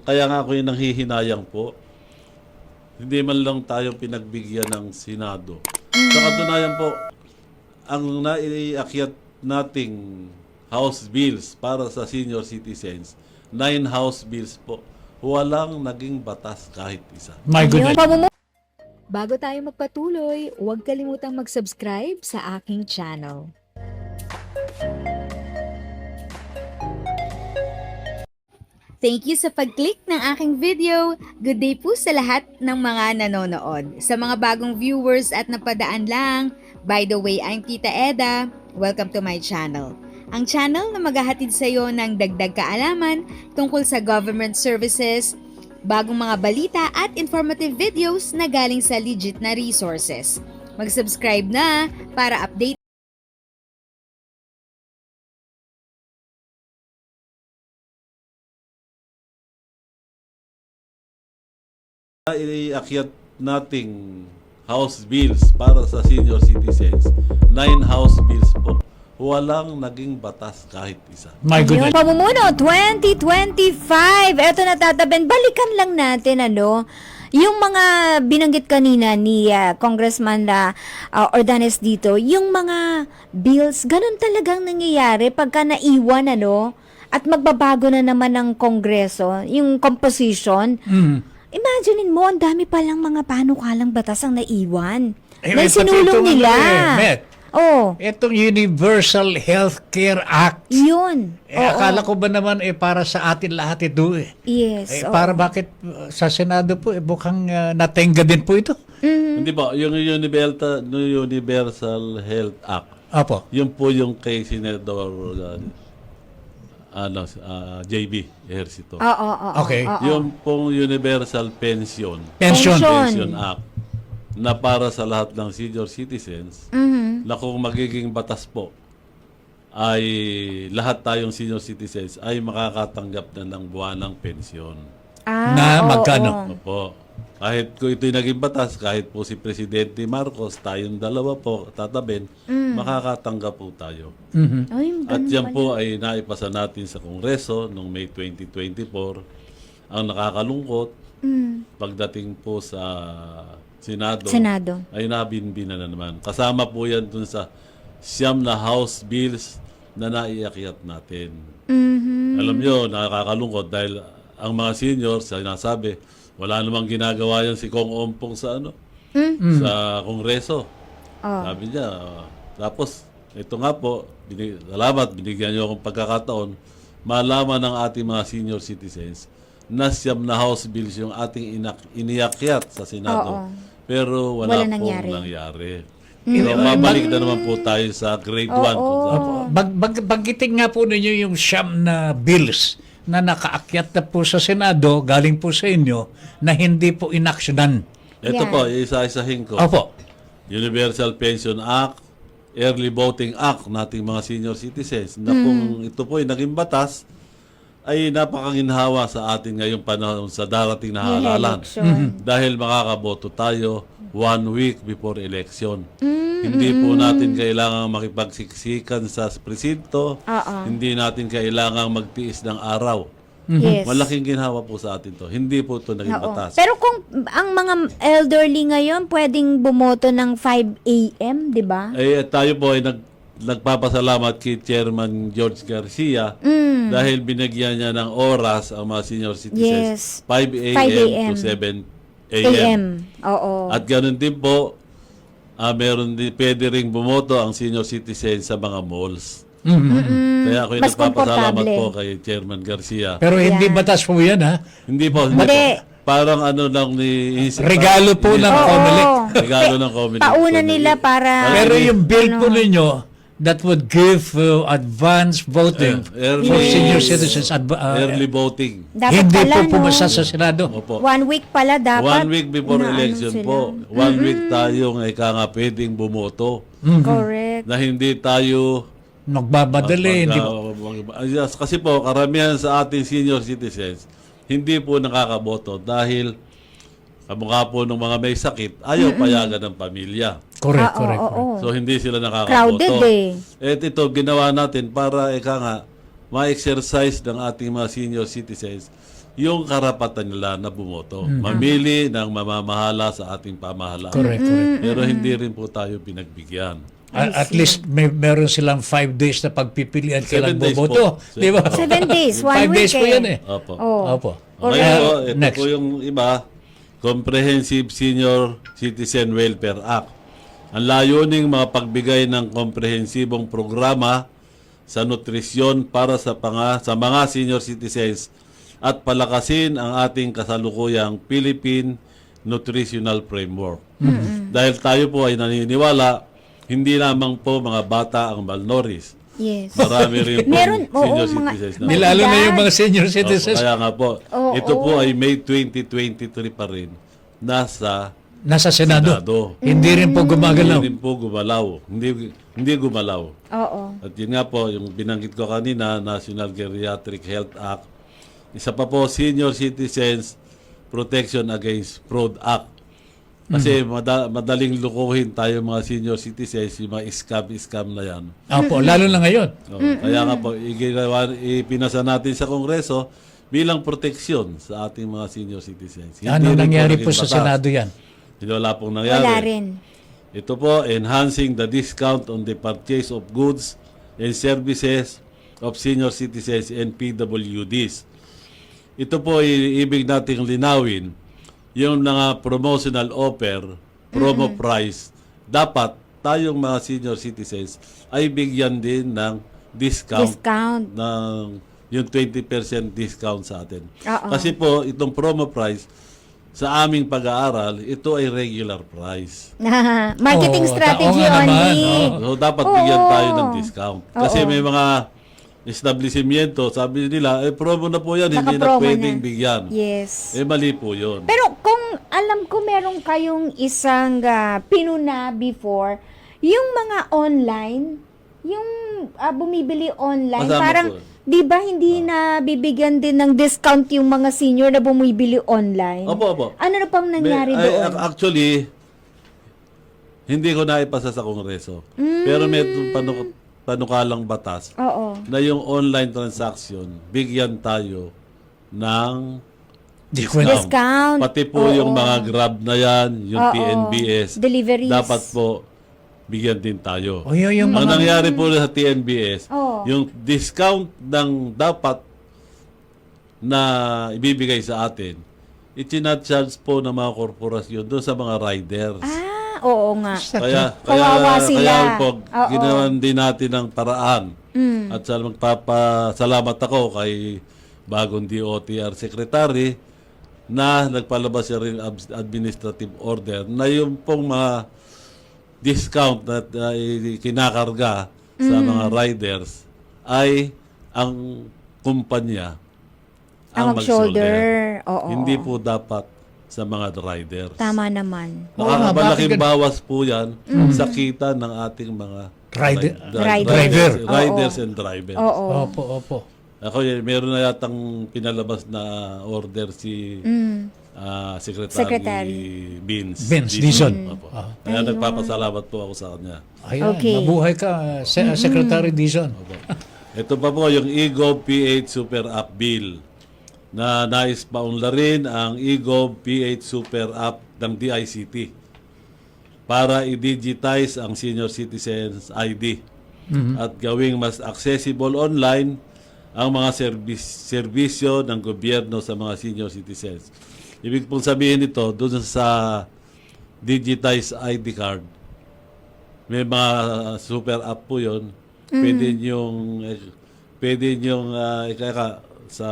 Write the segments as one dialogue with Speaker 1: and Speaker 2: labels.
Speaker 1: kaya nga ako yung nanghihinayang po. Hindi man lang tayo pinagbigyan ng Senado. Sa katunayan po, ang naiakyat nating House bills para sa senior citizens, 9 House bills po, walang naging batas kahit isa.
Speaker 2: My goodness.
Speaker 3: Bago tayo magpatuloy, huwag kalimutang mag-subscribe sa aking channel. Thank you sa pag-click ng aking video. Good day po sa lahat ng mga nanonood. Sa mga bagong viewers at napadaan lang, by the way, I'm Tita Eda. Welcome to my channel. Ang channel na maghahatid sa iyo ng dagdag kaalaman tungkol sa government services, bagong mga balita at informative videos na galing sa legit na resources. Mag-subscribe na para update.
Speaker 1: Naiakyat nating House bills para sa senior citizens, 9 House bills po, walang naging batas kahit isa.
Speaker 2: My goodness.
Speaker 4: Yung pamumuno 2025. Eto natataben. Balikan lang natin yung mga binanggit kanina ni Congressman Ordanes dito, yung mga bills, ganun talagang nangyayari pagka naiwan at magbabago na naman ng Kongreso, yung composition. Imaginein mo, ang dami palang mga panukalang batas ang naiwan. Na sinulong nila.
Speaker 2: Met.
Speaker 4: Oh,
Speaker 2: Itong Universal Healthcare Act.
Speaker 4: yun. Oo.
Speaker 2: Akala ko ba naman para sa atin lahat ito
Speaker 4: Yes. oo.
Speaker 2: para bakit sa Senado po mukhang natenga din po ito?
Speaker 1: Hindi po, yung Universal Health Act,
Speaker 2: Opo.
Speaker 1: yun po yung kay Senador JB Ejercito.
Speaker 4: Oo.
Speaker 2: Okay.
Speaker 1: Yung pong Universal Pension
Speaker 2: Pension.
Speaker 1: Act na para sa lahat ng senior citizens, na kung magiging batas po ay lahat tayong senior citizens ay makakatanggap na ng buwanang pensyon.
Speaker 2: Na magkano?
Speaker 1: Opo. Kahit kung ito'y naging batas, kahit po si Presidente Marcos, tayong dalawa po tatabin, makakatanggap po tayo.
Speaker 4: Ay,
Speaker 1: At yan po ay naipasa natin sa Kongreso noong May 2024. Ang nakakalungkot, pagdating po sa Senado, ay nabinbina na naman. Kasama po yan dun sa siyam na House bills na naiakyat natin. Alam nyo, nakakalungkot dahil ang mga seniors, sinasabi, wala namang ginagawa yan si Kong Ompong sa sa Kongreso. Sabi niya, tapos ito nga po, salamat, binigyan niyo akong pagkakataon, malaman ng ating mga senior citizens na siyam na House bills yung ating iniakyat sa Senado. Pero wala pong nangyari. So, mabalik na naman po tayo sa grade 1.
Speaker 2: Banggitin nga po ninyo yung siyam na bills na nakaakyat na po sa Senado, galing po sa inyo, na hindi po inaksyonan.
Speaker 1: Ito po, isa-isahin ko.
Speaker 2: Opo.
Speaker 1: Universal Pension Act, Early Voting Act nating mga senior citizens, na kung ito po ay naging batas, ay napakanginhawa sa atin ngayong panahon sa darating na halalan. Dahil makakaboto tayo 1 week before election. Hindi po natin kailangang makipagsiksikan sa presinto. Hindi natin kailangang magtiis ng araw.
Speaker 4: Yes.
Speaker 1: Malaking ginhawa po sa atin to. Hindi po ito naging batas.
Speaker 4: Pero kung ang mga elderly ngayon pwedeng bumoto ng 5 a.m., di ba?
Speaker 1: Tayo po ay nagpapasalamat kay Chairman George Garcia dahil binigyan niya ng oras ang mga senior citizens. 5 a.m. to 7 a.m.
Speaker 4: Oo.
Speaker 1: At ganoon din po, pwede ring bumoto ang senior citizens sa mga malls. Kaya ako'y
Speaker 4: Mas
Speaker 1: nagpapasalamat
Speaker 4: komportable.
Speaker 1: po kay Chairman Garcia.
Speaker 2: Pero hindi batas po yan, ha?
Speaker 1: Hindi po. Parang lang ni...
Speaker 2: Regalo po ng COMELEC.
Speaker 1: Regalo ng COMELEC.
Speaker 4: Pauna nila para...
Speaker 2: Pero yung bill po ninyo that would give advance voting for senior citizens,
Speaker 1: early voting.
Speaker 4: Dapat
Speaker 2: hindi
Speaker 4: pala,
Speaker 2: po pumasa sa Senado.
Speaker 1: Opo.
Speaker 4: 1 week pala dapat.
Speaker 1: 1 week before
Speaker 4: inaano
Speaker 1: election
Speaker 4: sila.
Speaker 1: po. 1 week tayo nga pwedeng bumoto.
Speaker 4: Correct.
Speaker 1: Na hindi tayo...
Speaker 2: Nagbabadali. Hindi
Speaker 1: kasi po, karamihan sa ating senior citizens, hindi po nakakaboto dahil kamukha po ng mga may sakit, ayaw payagan ng pamilya.
Speaker 2: correct.
Speaker 1: So, hindi sila nakakaboto.
Speaker 4: Crowded
Speaker 1: Ito, ginawa natin para, ma-exercise ng ating mga senior citizens yung karapatan nila na bumoto. Mamili ng mamamahala sa ating pamahalaan.
Speaker 2: Correct, correct.
Speaker 1: Pero hindi rin po tayo pinagbigyan.
Speaker 2: At least meron silang 5 days na pagpipilian
Speaker 1: 7
Speaker 2: kailang
Speaker 1: days
Speaker 2: boboto.
Speaker 1: po.
Speaker 2: Di ba?
Speaker 4: 7 days,
Speaker 2: 5
Speaker 4: 1 week
Speaker 2: days po yan eh.
Speaker 1: Opo.
Speaker 4: Oh.
Speaker 2: Opo.
Speaker 1: Ngayon po, ito
Speaker 2: Next.
Speaker 1: po yung iba, Comprehensive Senior Citizen Welfare Act. Ang layuning mga pagbigay ng komprehensibong programa sa nutrisyon para sa mga senior citizens at palakasin ang ating kasalukuyang Philippine Nutritional Framework. Dahil tayo po ay naniniwala, hindi lamang po mga bata ang malnourished.
Speaker 4: Yes.
Speaker 1: Marami rin po
Speaker 4: Meron,
Speaker 1: senior
Speaker 4: oo, mga-
Speaker 1: citizens
Speaker 4: mga-
Speaker 2: Lalo na yung
Speaker 4: edad.
Speaker 2: mga senior
Speaker 1: Opo,
Speaker 2: citizens.
Speaker 1: kaya nga po,
Speaker 4: Oo,
Speaker 1: ito po
Speaker 4: oo.
Speaker 1: ay May 2023 pa rin nasa
Speaker 2: Nasa Senado.
Speaker 1: Senado.
Speaker 2: Hindi rin po gumagalaw.
Speaker 1: Hindi rin po gumalaw. Hindi gumalaw.
Speaker 4: Oo.
Speaker 1: At yun nga po, yung binanggit ko kanina, National Geriatric Health Act. Isa pa po, Senior Citizens Protection Against Fraud Act. Kasi madaling lukuhin tayo mga senior citizens, yung mga scam na yan.
Speaker 2: Opo, lalo na ngayon.
Speaker 1: Kaya nga po, ipinasa natin sa Kongreso bilang proteksyon sa ating mga senior citizens.
Speaker 2: Ano
Speaker 1: rin
Speaker 2: nangyari po
Speaker 1: naging
Speaker 2: sa
Speaker 1: batas.
Speaker 2: Senado yan?
Speaker 1: Hindi, wala pong nangyari.
Speaker 4: Wala rin.
Speaker 1: Ito po, enhancing the discount on the purchase of goods and services of senior citizens and PWDs. Ito po, ibig nating linawin, yung mga promotional offer, promo price, dapat tayong mga senior citizens ay bigyan din ng discount ng yung 20% discount sa atin.
Speaker 4: Oo.
Speaker 1: Kasi po, itong promo price, sa aming pag-aaral, ito ay regular price.
Speaker 4: Marketing
Speaker 2: Oo,
Speaker 4: strategy
Speaker 2: tao nga naman,
Speaker 4: only.
Speaker 2: oo.
Speaker 1: So, dapat bigyan
Speaker 4: Oo.
Speaker 1: tayo ng discount. Kasi may mga establishmento, sabi nila, promo na po yan, hindi na
Speaker 4: Naka-promo
Speaker 1: pwedeng
Speaker 4: na.
Speaker 1: bigyan.
Speaker 4: Yes.
Speaker 1: Mali po yun.
Speaker 4: Pero kung alam ko meron kayong isang pinuna before, yung mga online, yung bumibili online,
Speaker 1: Kasama
Speaker 4: parang,
Speaker 1: po.
Speaker 4: di ba hindi na bibigyan din ng discount yung mga senior na bumibili online?
Speaker 1: Opo, opo.
Speaker 4: Ano na pang nangyari doon?
Speaker 1: Actually, hindi ko naipasa sa Kongreso. Pero may panukalang batas
Speaker 4: Oo.
Speaker 1: na yung online transaction, bigyan tayo ng
Speaker 4: Discount.
Speaker 1: Pati po yung mga Grab na yan, yung
Speaker 4: Oo.
Speaker 1: TNBS,
Speaker 4: Deliveries.
Speaker 1: dapat po bigyan din tayo.
Speaker 2: O yung
Speaker 1: Ang
Speaker 2: mga...
Speaker 1: nangyari po sa TNBS,
Speaker 4: Oo.
Speaker 1: yung discount ng dapat na ibibigay sa atin, itinacharge po ng mga korporasyon doon sa mga riders.
Speaker 4: Oo nga. Kawawa sila.
Speaker 1: Kaya po,
Speaker 4: Oo.
Speaker 1: ginawan din natin ng paraan. At magpapasalamat ako kay bagong DOTR Secretary na nagpalabas siya rin administrative order na yung pong mga discount na kinakarga sa mga riders ay ang kumpanya
Speaker 4: Ang mag-shoulder. Oo.
Speaker 1: Hindi po dapat sa mga riders.
Speaker 4: Tama naman.
Speaker 1: Malaking
Speaker 2: bakit
Speaker 1: bawas po yan sa kita ng ating mga riders and drivers.
Speaker 4: Oo.
Speaker 2: Opo.
Speaker 1: Ako, meron na yatang pinalabas na order si Secretary
Speaker 2: Vince
Speaker 1: Dizon.
Speaker 2: Dizon.
Speaker 1: Opo. Kaya nagpapasalamat po ako sa kanya.
Speaker 2: Ayan,
Speaker 4: Okay.
Speaker 2: mabuhay ka, Secretary Dizon.
Speaker 1: Ito pa po yung eGov P8 Super App Bill na nais paunlarin ang eGov P8 Super App ng DICT para i-digitize ang senior citizens ID at gawing mas accessible online ang mga serbisyo ng gobyerno sa mga senior citizens. Ibig pong sabihin nito, doon sa digitized ID card, may mga super app po yun. Pwede niyong sa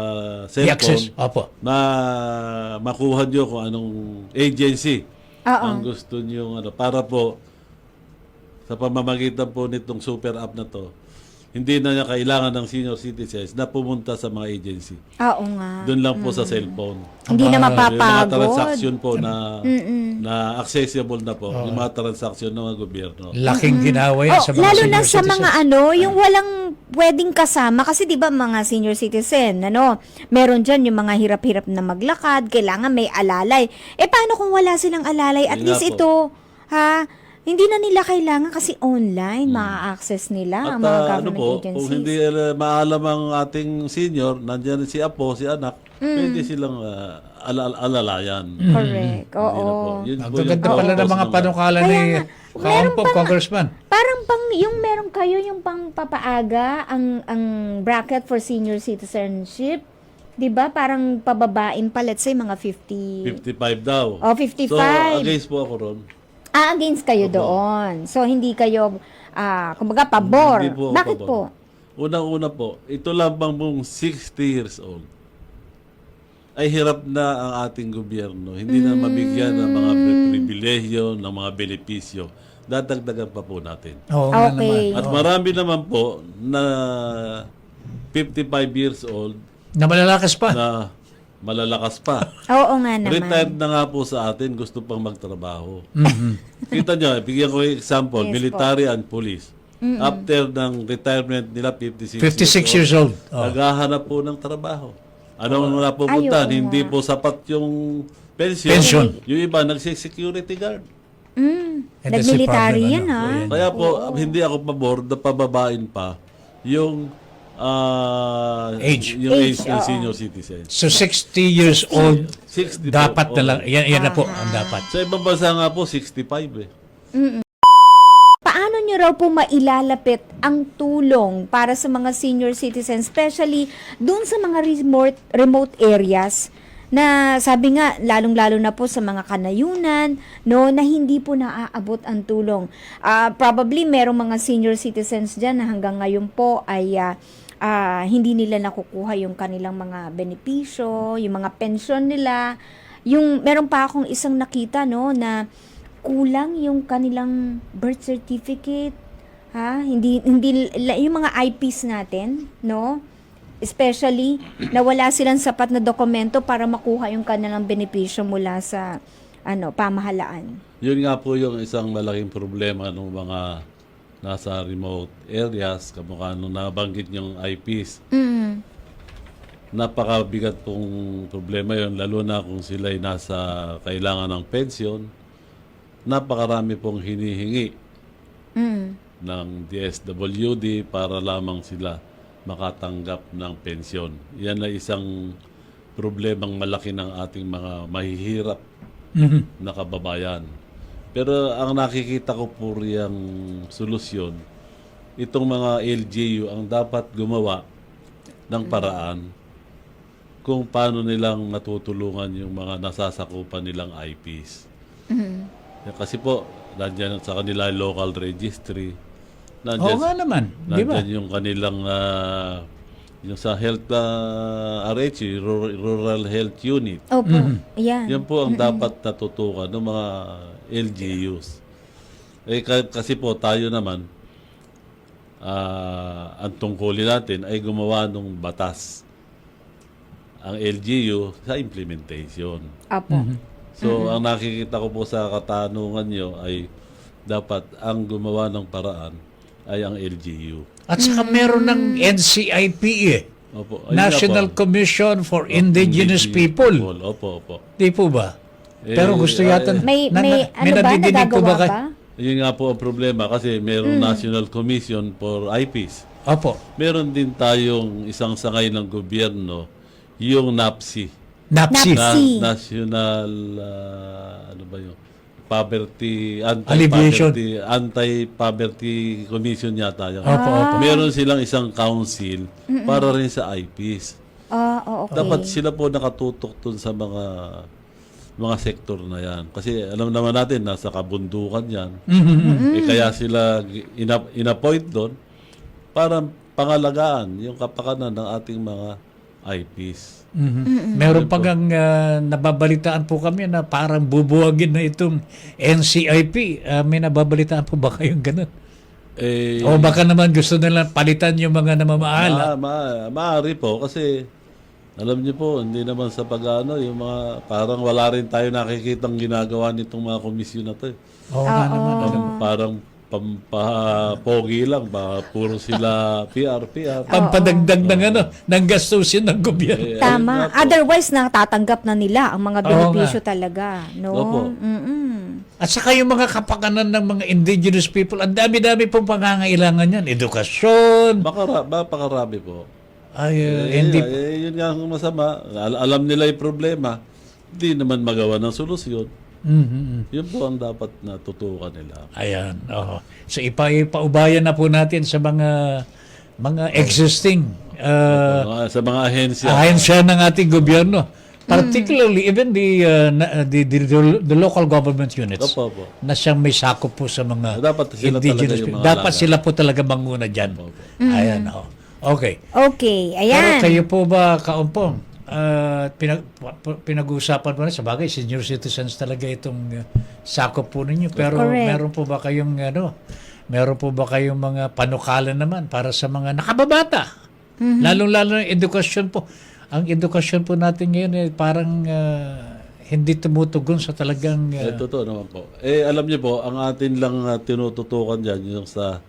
Speaker 2: I-access.
Speaker 1: cellphone,
Speaker 2: Opo.
Speaker 1: makuha niyo kung anong agency
Speaker 4: Oo.
Speaker 1: ang gusto niyo para po sa pamamagitan po nitong super app na to, hindi na niya kailangan ng senior citizens na pumunta sa mga agency.
Speaker 4: Oo nga.
Speaker 1: Doon lang po sa cellphone.
Speaker 4: Hindi na
Speaker 1: Yung mga
Speaker 4: mapapagod.
Speaker 1: transaction po na accessible na po. Yung mga transaction ng mga gobyerno.
Speaker 2: Laking ginawa yan sa mga
Speaker 4: Lalo
Speaker 2: senior
Speaker 4: na sa
Speaker 2: citizens.
Speaker 4: mga yung walang pwedeng kasama kasi 'di ba mga senior citizen, meron diyan yung mga hirap-hirap na maglakad, kailangan may alalay. Paano kung wala silang alalay? At
Speaker 1: Yun nga
Speaker 4: least
Speaker 1: po.
Speaker 4: ito, Hindi na nila kailangan kasi online ma-access nila ang mga government
Speaker 1: kung
Speaker 4: agencies.
Speaker 1: hindi maalam ang ating senior, nandiyan si apo, si anak, pwede silang alalayan.
Speaker 4: Correct.
Speaker 1: Hindi na po.
Speaker 4: Oo.
Speaker 1: Yun
Speaker 2: Ang
Speaker 1: po yung
Speaker 2: gaganda pala ng
Speaker 1: purpose
Speaker 2: mga panukala
Speaker 4: Kaya
Speaker 2: ni
Speaker 4: nga, meron pang-
Speaker 2: Congressman.
Speaker 4: Parang yung meron kayo yung pang papaaga ang bracket for senior citizenship. 'Di ba? Parang pababain pa, let's say mga 50.
Speaker 1: 55 daw.
Speaker 4: Oh, 55.
Speaker 1: So, against po ako ron.
Speaker 4: Against kayo doon. So hindi kayo kumbaga pabor.
Speaker 1: Hindi po ako
Speaker 4: Bakit
Speaker 1: pabor.
Speaker 4: po?
Speaker 1: Unang-una po, ito lamang pong 60 years old ay hirap na ang ating gobyerno. Hindi na mabigyan ng mga pribilehyo, ng mga benepisyo. Dadagdagan pa po natin.
Speaker 2: Oo nga
Speaker 4: Okay.
Speaker 2: naman.
Speaker 1: At marami naman po na 55 years old
Speaker 2: Na malalakas pa.
Speaker 1: na malalakas pa.
Speaker 4: Oo nga naman.
Speaker 1: Retired na nga po sa atin, gusto pang magtrabaho. Kita nyo, bigyan ko yung example,
Speaker 4: Yes
Speaker 1: military and police. After ng retirement nila, 56
Speaker 2: 56 years old. Oh.
Speaker 1: naghahanap po ng trabaho. Anong napupunta?
Speaker 4: Ay, oo
Speaker 1: Hindi
Speaker 4: nga.
Speaker 1: po sapat yung pension.
Speaker 2: Pension.
Speaker 1: Yung iba, nagsi-security guard.
Speaker 2: And that's
Speaker 4: Nag-military
Speaker 2: the
Speaker 4: yan,
Speaker 2: problem,
Speaker 1: Kaya po, hindi ako pabor na pababain pa yung
Speaker 2: Age.
Speaker 1: yung age
Speaker 4: Age,
Speaker 1: ng
Speaker 4: oo.
Speaker 1: senior citizens.
Speaker 2: So 60 years old,
Speaker 1: 60 po.
Speaker 2: dapat na
Speaker 1: Oo.
Speaker 2: lang. Yan na po ang dapat.
Speaker 1: Sa ibang bansa nga po, 65 eh.
Speaker 4: Paano nyo raw po mailalapit ang tulong para sa mga senior citizens, especially dun sa mga remote areas na sabi nga, lalong-lalo na po sa mga kanayunan, no, na hindi po naaabot ang tulong. Probably merong mga senior citizens dyan na hanggang ngayon po ay hindi nila nakukuha yung kanilang mga benepisyo, yung mga pensyon nila. Meron pa akong isang nakita, no, na kulang yung kanilang birth certificate, hindi yung mga IPs natin, no? Especially na wala silang sapat na dokumento para makuha yung kanilang benepisyo mula sa pamahalaan.
Speaker 1: Yun nga po yung isang malaking problema ng mga nasa remote areas, kamukha nung nabanggit yung IPs. Napakabigat pong problema yun, lalo na kung sila'y nasa kailangan ng pensyon. Napakarami pong hinihingi ng DSWD para lamang sila makatanggap ng pensyon. Yan ay isang problemang malaki ng ating mga mahihirap na kababayan. Pero ang nakikita ko po riyang solusyon, itong mga LGU ang dapat gumawa ng paraan kung paano nilang matutulungan yung mga nasasakupan nilang IPs. Kasi po, nandiyan sa kanila yung local registry.
Speaker 2: Oo nga naman. Di ba?
Speaker 1: Nandiyan yung kanilang, yung sa health RH, Rural Health Unit.
Speaker 4: Opo, yan.
Speaker 1: Yan po ang dapat natutukan ng mga LGUs. Kasi po tayo naman, ang tungkulin natin ay gumawa ng batas ang LGU sa implementation.
Speaker 4: Opo.
Speaker 1: So, ang nakikita ko po sa katanungan nyo ay dapat ang gumawa ng paraan ay ang LGU.
Speaker 2: At saka meron ng NCIP eh.
Speaker 1: Opo. Ayun
Speaker 2: National
Speaker 1: nga po.
Speaker 2: Commission for Indigenous People.
Speaker 1: Opo, opo.
Speaker 2: Di po ba? Pero gusto yata...
Speaker 4: May
Speaker 2: nadidinig po
Speaker 4: nagagawa
Speaker 2: kayo?
Speaker 4: ba?
Speaker 1: Yun nga po ang problema kasi mayroong National Commission for IPs.
Speaker 2: Opo.
Speaker 1: Meron din tayong isang sangay ng gobyerno, yung NAPSI.
Speaker 2: NAPSI.
Speaker 4: NAPSI.
Speaker 1: National, ano ba yun? Poverty,
Speaker 2: Alleviation.
Speaker 1: Anti-Poverty Commission yata yun.
Speaker 2: Opo, opo.
Speaker 1: Meron silang isang council para rin sa IPs.
Speaker 4: Oo, okay.
Speaker 1: Dapat sila po nakatutok dun sa mga sektor na yan. Kasi alam naman natin, nasa kabundukan yan. Kaya sila inappoint doon para pangalagaan yung kapakanan ng ating mga IPs.
Speaker 2: Meron pang nababalitaan po kami na parang bubuwagin na itong NCIP. May nababalitaan po ba kayong ganun? O baka naman gusto nila palitan yung mga namamahala.
Speaker 1: Maaari po kasi alam niyo po, hindi naman sa pag-ano, yung mga parang wala rin tayo nakikitang ginagawa nitong mga komisyon na to.
Speaker 2: Oo nga naman.
Speaker 1: Parang pampapogi lang ba, puro sila PR.
Speaker 2: Pampadagdag ng ng gastusin ng gobyerno.
Speaker 4: Tama. Otherwise, natatanggap na nila ang mga
Speaker 2: Oo
Speaker 4: benepisyo talaga. No?
Speaker 1: Opo.
Speaker 2: At saka yung mga kapakanan ng mga indigenous people, ang dami-dami pong pangangailangan yan. Edukasyon.
Speaker 1: Pakarami po.
Speaker 2: Hindi.
Speaker 1: Yun nga ang masama. Alam nila yung problema. Hindi naman magawa ng solusyon. Yun po ang dapat na tutukan nila.
Speaker 2: Ayan. So ipaubayan na po natin sa mga existing
Speaker 1: Sa mga ahensya.
Speaker 2: ahensya ng ating gobyerno. Particularly even the local government units
Speaker 1: Opo.
Speaker 2: na siyang may sakop po sa mga
Speaker 1: Dapat sila
Speaker 2: indigenous
Speaker 1: talaga yung
Speaker 2: people.
Speaker 1: mga
Speaker 2: Dapat
Speaker 1: alaga.
Speaker 2: sila po talaga manguna dyan. Ayan. Okay.
Speaker 4: Okay,
Speaker 2: Pero
Speaker 4: ayan.
Speaker 2: kayo po ba, Kaumpong, pinag-uusapan po na, sa bagay, senior citizens talaga itong sakop po ninyo. Pero
Speaker 4: Correct.
Speaker 2: meron po ba kayong mga panukalan naman para sa mga nakababata? Lalong-lalo ng edukasyon po. Ang edukasyon po natin ngayon parang hindi tumutugon sa talagang...
Speaker 1: Totoo naman po. Alam niyo po, ang atin lang tinututukan dyan, yung sa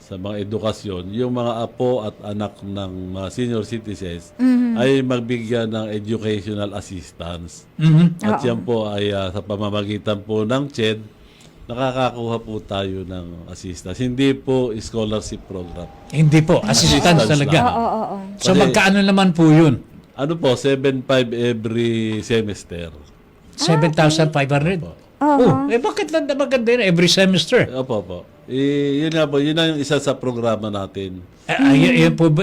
Speaker 1: mga edukasyon, yung mga apo at anak ng mga senior citizens ay magbigyan ng educational assistance. At yan po ay sa pamamagitan po ng CHED, nakakakuha po tayo ng assistance. Hindi po scholarship program.
Speaker 2: Hindi po, assistance talaga.
Speaker 4: Oo.
Speaker 2: So
Speaker 1: Kasi-
Speaker 2: magkaano naman po yun?
Speaker 1: Ano po, 7,500 every semester.
Speaker 2: 7,500? Bakit lang maganda yun every semester?
Speaker 1: Opo. Yun nga po, yun na yung isa sa programa natin.
Speaker 2: Yun po ba,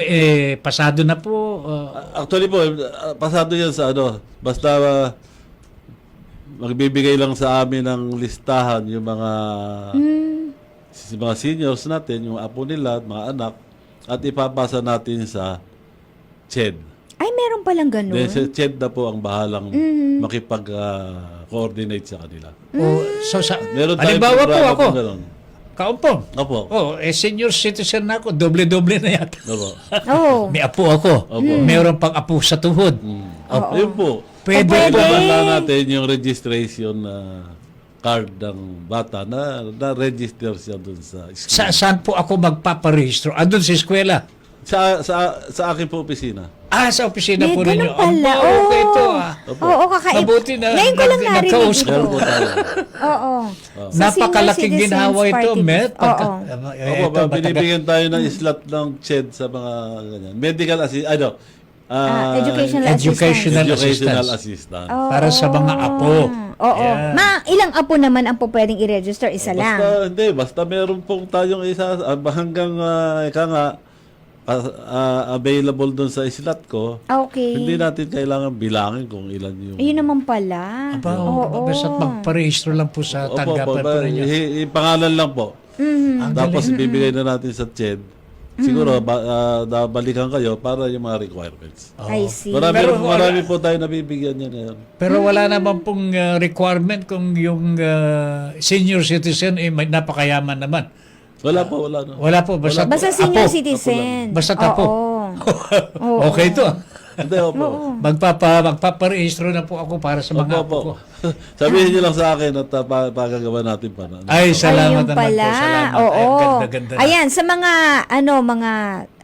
Speaker 2: pasado na po?
Speaker 1: Actually po, pasado yan sa basta magbibigay lang sa amin ng listahan yung mga seniors natin, yung apo nila, mga anak, at ipapasa natin sa CHED.
Speaker 4: Ay, meron palang ganun.
Speaker 1: Then sa CHED na po ang bahalang makipag-coordinate sa kanila.
Speaker 2: Halimbawa po
Speaker 1: programa
Speaker 2: ako,
Speaker 1: pong ganun.
Speaker 2: Kaumpong.
Speaker 1: Opo.
Speaker 2: Senior citizen na ako, doble-doble na yata.
Speaker 1: Opo.
Speaker 4: Oo.
Speaker 2: May apo ako. Meron pang apo sa tuhod.
Speaker 1: Ayun po.
Speaker 2: Pwede
Speaker 4: Pwede.
Speaker 2: po ba?
Speaker 1: Ibabala natin yung registration card ng bata na register siya dun sa school.
Speaker 2: Saan po ako magpaparehistro? Doon sa eskwela?
Speaker 1: Sa akin po opisina.
Speaker 2: Sa opisina
Speaker 4: May
Speaker 2: po
Speaker 4: ganun
Speaker 2: ninyo.
Speaker 4: pala.
Speaker 2: Okay ito
Speaker 1: Opo.
Speaker 4: Oo, kakaiba.
Speaker 2: Mabuti na
Speaker 4: Ngayon ko lang narinig
Speaker 2: nagkausap.
Speaker 1: Meron
Speaker 4: ito.
Speaker 1: po tayo.
Speaker 4: Oo. Sa
Speaker 2: Napakalaking
Speaker 4: Senior
Speaker 2: ginhawa
Speaker 4: Citizens
Speaker 2: ito,
Speaker 4: Party
Speaker 2: Met.
Speaker 4: List. Oo.
Speaker 1: Opo, binibigyan tayo ng slot ng CHED sa mga ganyan. Medical assistant.
Speaker 4: Educational
Speaker 1: Educational
Speaker 2: assistance.
Speaker 1: assistant.
Speaker 2: Para sa mga apo.
Speaker 4: Oo.
Speaker 2: Yan.
Speaker 4: Ilang apo naman ang po pwedeng i-register? Isa lang.
Speaker 1: Basta meron pong tayong isa hanggang available doon sa slot ko.
Speaker 4: Okay.
Speaker 1: Hindi natin kailangan bilangin kung ilan yung...
Speaker 4: Ayun naman pala.
Speaker 2: Basta't magparehistro lang po sa tanggapan po ninyo.
Speaker 1: Pangalan lang po. Tapos ibibigay na natin sa CHED. Siguro, balikan kayo para yung mga requirements.
Speaker 4: I see.
Speaker 1: Marami po tayo nabibigyan niya ngayon.
Speaker 2: Pero wala naman pong requirement kung yung senior citizen may napakayaman naman.
Speaker 1: Wala po, wala. No.
Speaker 2: Wala po. Basta
Speaker 4: Senior
Speaker 2: apo.
Speaker 4: citizen.
Speaker 2: Basta apo.
Speaker 4: Oo.
Speaker 2: Okay ito.
Speaker 1: Hindi, opo.
Speaker 2: Magpaparehistro na po ako para sa mga apo ko.
Speaker 1: Sabihin niyo lang sa akin at pagagawa natin pa.
Speaker 2: Ay, salamat
Speaker 4: Ayun
Speaker 2: naman
Speaker 4: pala.
Speaker 2: po. Salamat.
Speaker 4: Oo.
Speaker 2: Ay, ganda-ganda na.
Speaker 4: Ayan, sa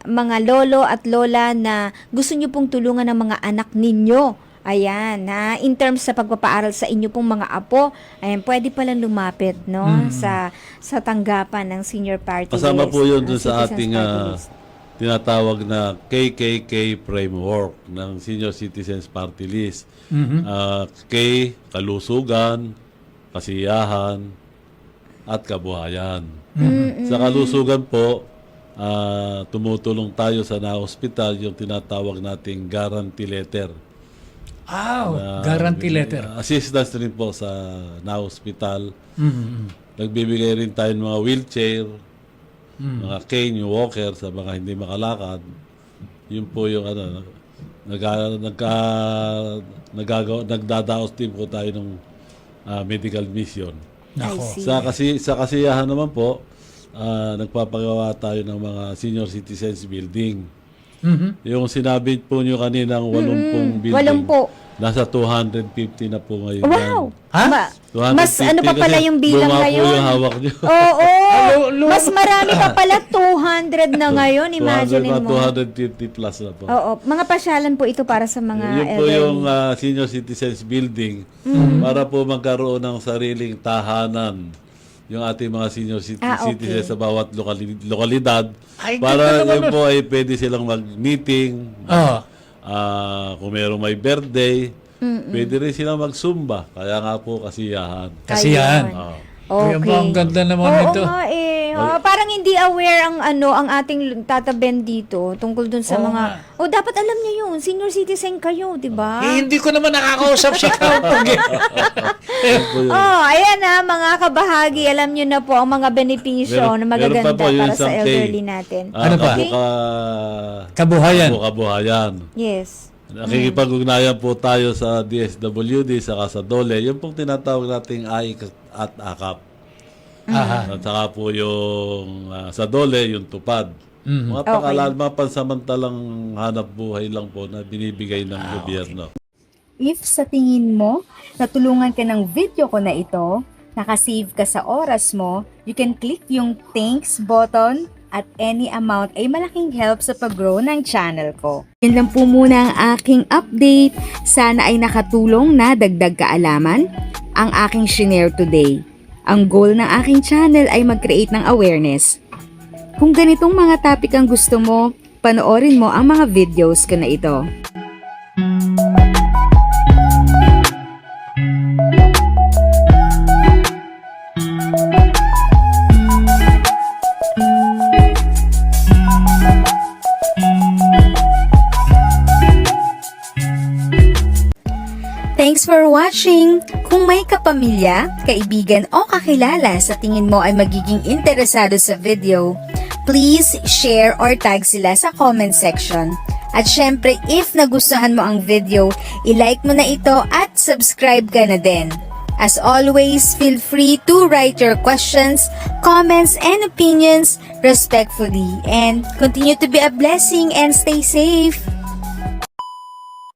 Speaker 4: mga lolo at lola na gusto nyo pong tulungan ng mga anak ninyo. Ayan, in terms sa pagpapaaral sa inyo pong mga apo, ayan, pwede palang lumapit, no? Sa tanggapan ng senior party
Speaker 1: Kasama
Speaker 4: list.
Speaker 1: po yun dun
Speaker 4: Citizens
Speaker 1: sa ating
Speaker 4: party list.
Speaker 1: tinatawag na KKK framework ng Senior Citizens Party List. K, kalusugan, kasiyahan, at kabuhayan. Sa kalusugan po, tumutulong tayo sa na-hospital yung tinatawag nating guarantee letter.
Speaker 2: Guarantee letter.
Speaker 1: Assistance rin po sa na-hospital. Nagbibigay rin tayo ng mga wheelchair, mga cane, yung walker sa mga hindi makalakad. Yun po yung nagdadaos din po tayo ng medical mission.
Speaker 4: I see.
Speaker 1: Sa kasiyahan naman po, nagpapagawa tayo ng mga senior citizens building. Yung sinabi po nyo kaninang 80 building.
Speaker 4: 80.
Speaker 1: Nasa 250 na po ngayon.
Speaker 4: Wow!
Speaker 2: Ha?
Speaker 4: Mas ano pa pala yung bilang
Speaker 1: luma
Speaker 4: ngayon?
Speaker 1: po yung hawak niyo.
Speaker 4: Oo! Mas marami pa pala, 200 na ngayon, imagine mo.
Speaker 1: 250 plus na po.
Speaker 4: Oo, mga pasyalan po ito para sa mga
Speaker 1: Yun po
Speaker 4: elderly.
Speaker 1: yung senior citizens building para po magkaroon ng sariling tahanan yung ating mga senior
Speaker 4: okay.
Speaker 1: citizens sa bawat lokalidad
Speaker 2: Ay,
Speaker 1: para
Speaker 2: ganda naman
Speaker 1: yun po ay pwede silang mag-meeting.
Speaker 2: Oo.
Speaker 1: Kung mayroong may birthday, pwede rin silang mag-zumba. Kaya nga po kasiyahan.
Speaker 2: Kasiyahan.
Speaker 1: Oo.
Speaker 2: Kaya
Speaker 4: Okay.
Speaker 2: ba, ang ganda naman
Speaker 4: Oo
Speaker 2: nito.
Speaker 4: nga eh. Parang hindi aware ang ating tataben dito tungkol dun sa
Speaker 2: Oo
Speaker 4: mga...
Speaker 2: nga.
Speaker 4: dapat alam niyo yun. Senior citizen kayo, di ba?
Speaker 2: Eh, hindi ko naman nakakausap si Kaupag.
Speaker 1: Yun po yun.
Speaker 4: Ayan mga kabahagi. Alam niyo na po ang mga benepisyo na magaganda
Speaker 1: meron pa po yung
Speaker 4: para sa
Speaker 1: isang
Speaker 4: elderly
Speaker 1: K.
Speaker 4: natin.
Speaker 2: Ano pa? Kabuhayan.
Speaker 1: Kabuhayan.
Speaker 4: Yes.
Speaker 1: Nakikipag-ugnayan po tayo sa DSWD saka sa DOLE. Yung pong tinatawag nating AIC at AKAP.
Speaker 2: Aha.
Speaker 1: At saka po yung sa DOLE, yung tupad. Mga mga pansamantalang hanap buhay lang po na binibigay ng gobyerno.
Speaker 3: If sa tingin mo, natulungan ka ng video ko na ito, nakasave ka sa oras mo, you can click yung thanks button at any amount ay malaking help sa pag-grow ng channel ko. Yun lang po muna ang aking update. Sana ay nakatulong na dagdag kaalaman ang aking shinare today. Ang goal ng aking channel ay mag-create ng awareness. Kung ganitong mga topic ang gusto mo, panoorin mo ang mga videos ko na ito. Thanks for watching! Kung may kapamilya, kaibigan o kakilala sa tingin mo ay magiging interesado sa video, please share or tag sila sa comment section. At syempre, if nagustuhan mo ang video, i-like mo na ito at subscribe ka na din. As always, feel free to write your questions, comments, and opinions respectfully. And continue to be a blessing and stay safe!